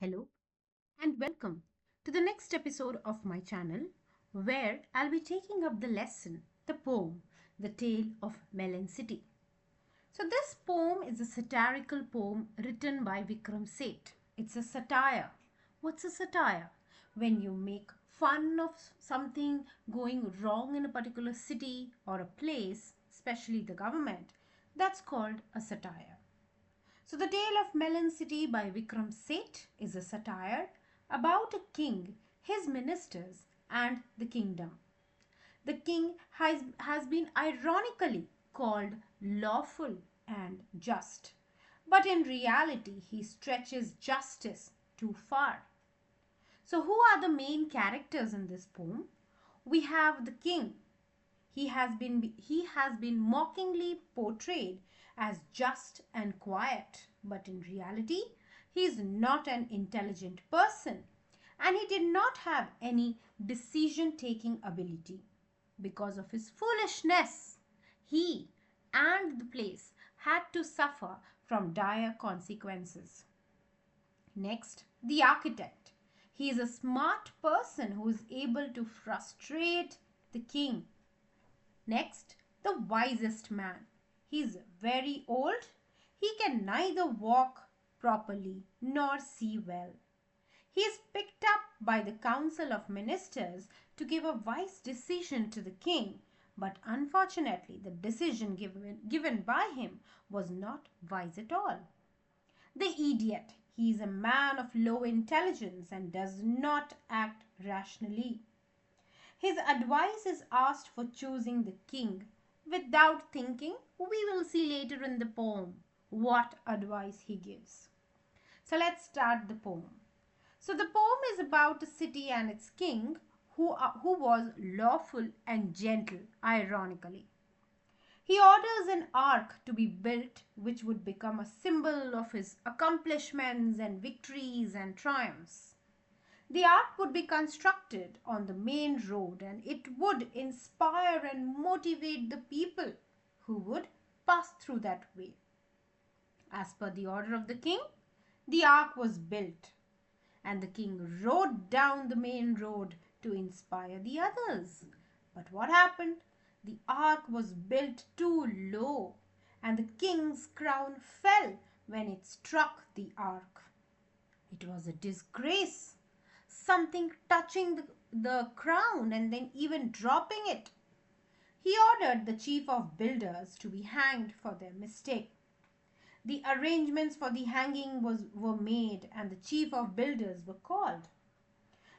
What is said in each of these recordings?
Hello and welcome to the next episode of my channel where I'll be taking up the lesson, the poem, The Tale of Melon City. So this poem is a satirical poem written by Vikram Seth. It's a satire. What's a satire? When you make fun of something going wrong in a particular city or a place, especially the government, that's called a satire. So, The Tale of Melon City by Vikram Seth is a satire about a king, his ministers, and the kingdom. The king has been ironically called lawful and just, but in reality, he stretches justice too far. So, who are the main characters in this poem? We have the king. He has been mockingly portrayed as just and quiet, but in reality, he is not an intelligent person and he did not have any decision taking ability. Because of his foolishness, he and the place had to suffer from dire consequences. Next, the architect. He is a smart person who is able to frustrate the king. Next, the wisest man. He is very old. He can neither walk properly nor see well. He is picked up by the council of ministers to give a wise decision to the king, but unfortunately, the decision given by him was not wise at all. The idiot. He is a man of low intelligence and does not act rationally. His advice is asked for choosing the king. Without thinking, we will see later in the poem what advice he gives. So let's start the poem. So the poem is about a city and its king who was lawful and gentle, ironically. He orders an ark to be built which would become a symbol of his accomplishments and victories and triumphs. The ark would be constructed on the main road and it would inspire and motivate the people who would pass through that way. As per the order of the king, the ark was built and the king rode down the main road to inspire the others. But what happened? The ark was built too low and the king's crown fell when it struck the ark. It was a disgrace. Something touching the crown and then even dropping it. He ordered the chief of builders to be hanged for their mistake. The arrangements for the hanging were made and the chief of builders were called.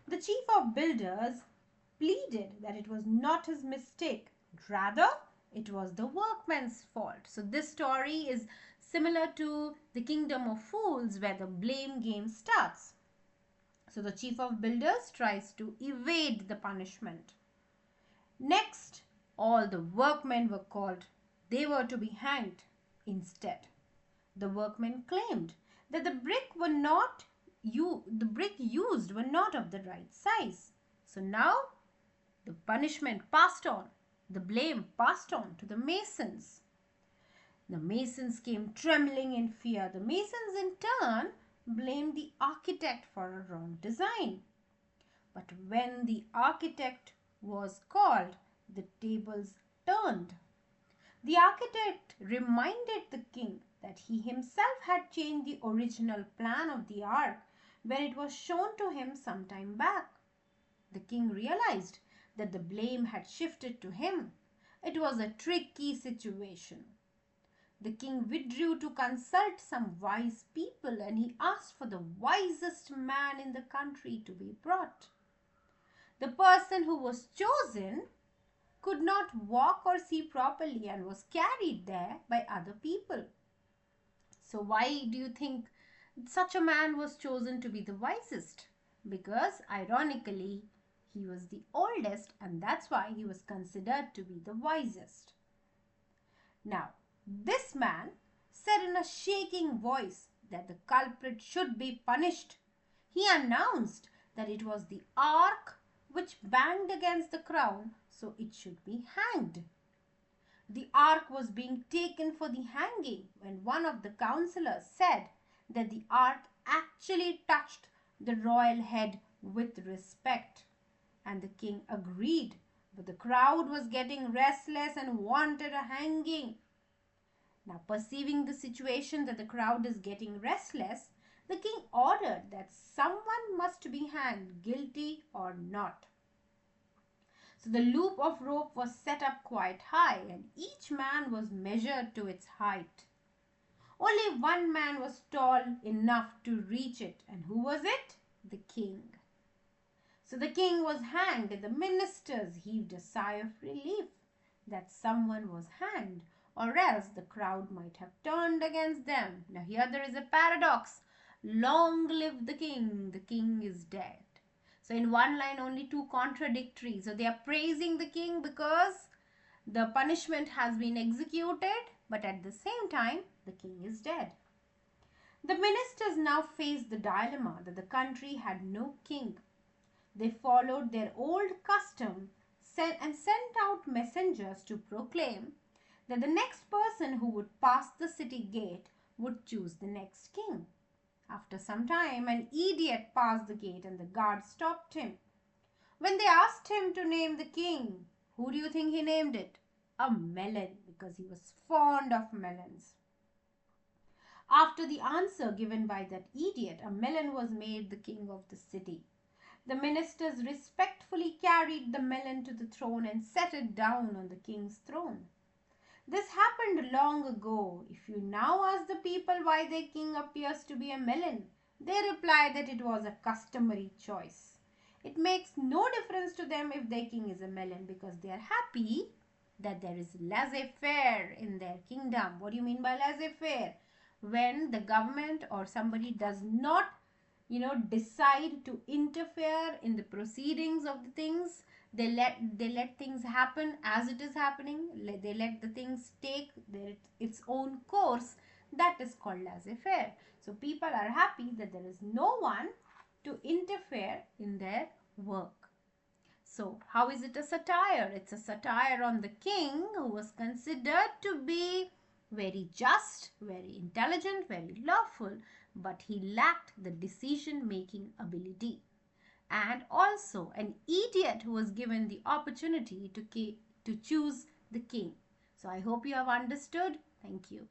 The chief of builders pleaded that it was not his mistake, rather, it was the workman's fault. So, this story is similar to the Kingdom of Fools, where the blame game starts. So, the chief of builders tries to evade the punishment. Next, all the workmen were called. They were to be hanged instead. The workmen claimed that the brick used were not of the right size. So now the punishment passed on, the blame passed on to the masons. The masons came trembling in fear. The masons in turn blamed the architect for a wrong design. But when the architect was called, the tables turned. The architect reminded the king that he himself had changed the original plan of the ark when it was shown to him some time back. The king realized that the blame had shifted to him. It was a tricky situation. The king withdrew to consult some wise people and he asked for the wisest man in the country to be brought. The person who was chosen could not walk or see properly and was carried there by other people. So why do you think such a man was chosen to be the wisest? Because ironically, he was the oldest and that's why he was considered to be the wisest. Now, this man said in a shaking voice that the culprit should be punished. He announced that it was the ark which banged against the crown, so it should be hanged. The ark was being taken for the hanging when one of the councillors said that the ark actually touched the royal head with respect. And the king agreed, but the crowd was getting restless and wanted a hanging. Now, perceiving the situation that the crowd is getting restless, the king ordered that someone must be hanged, guilty or not. So the loop of rope was set up quite high, and each man was measured to its height. Only one man was tall enough to reach it, and who was it? The king. So the king was hanged, and the ministers heaved a sigh of relief that someone was hanged, or else the crowd might have turned against them. Now, here there is a paradox. Long live the king is dead. So, in one line, only two contradictory. So, they are praising the king because the punishment has been executed, but at the same time, the king is dead. The ministers now faced the dilemma that the country had no king. They followed their old custom and sent out messengers to proclaim that the next person who would pass the city gate would choose the next king. After some time, an idiot passed the gate and the guard stopped him. When they asked him to name the king, who do you think he named it? A melon, because he was fond of melons. After the answer given by that idiot, a melon was made the king of the city. The ministers respectfully carried the melon to the throne and set it down on the king's throne. This happened long ago. If you now ask the people why their king appears to be a melon, they reply that it was a customary choice. It makes no difference to them if their king is a melon because they are happy that there is laissez-faire in their kingdom. What do you mean by laissez-faire? When the government or somebody does not decide to interfere in the proceedings of the things. They let things happen as it is happening. They let the things take its own course. That is called laissez-faire. So people are happy that there is no one to interfere in their work. So how is it a satire? It's a satire on the king who was considered to be very just, very intelligent, very lawful, but he lacked the decision-making ability. And also an idiot who was given the opportunity to choose the king. So I hope you have understood. Thank you.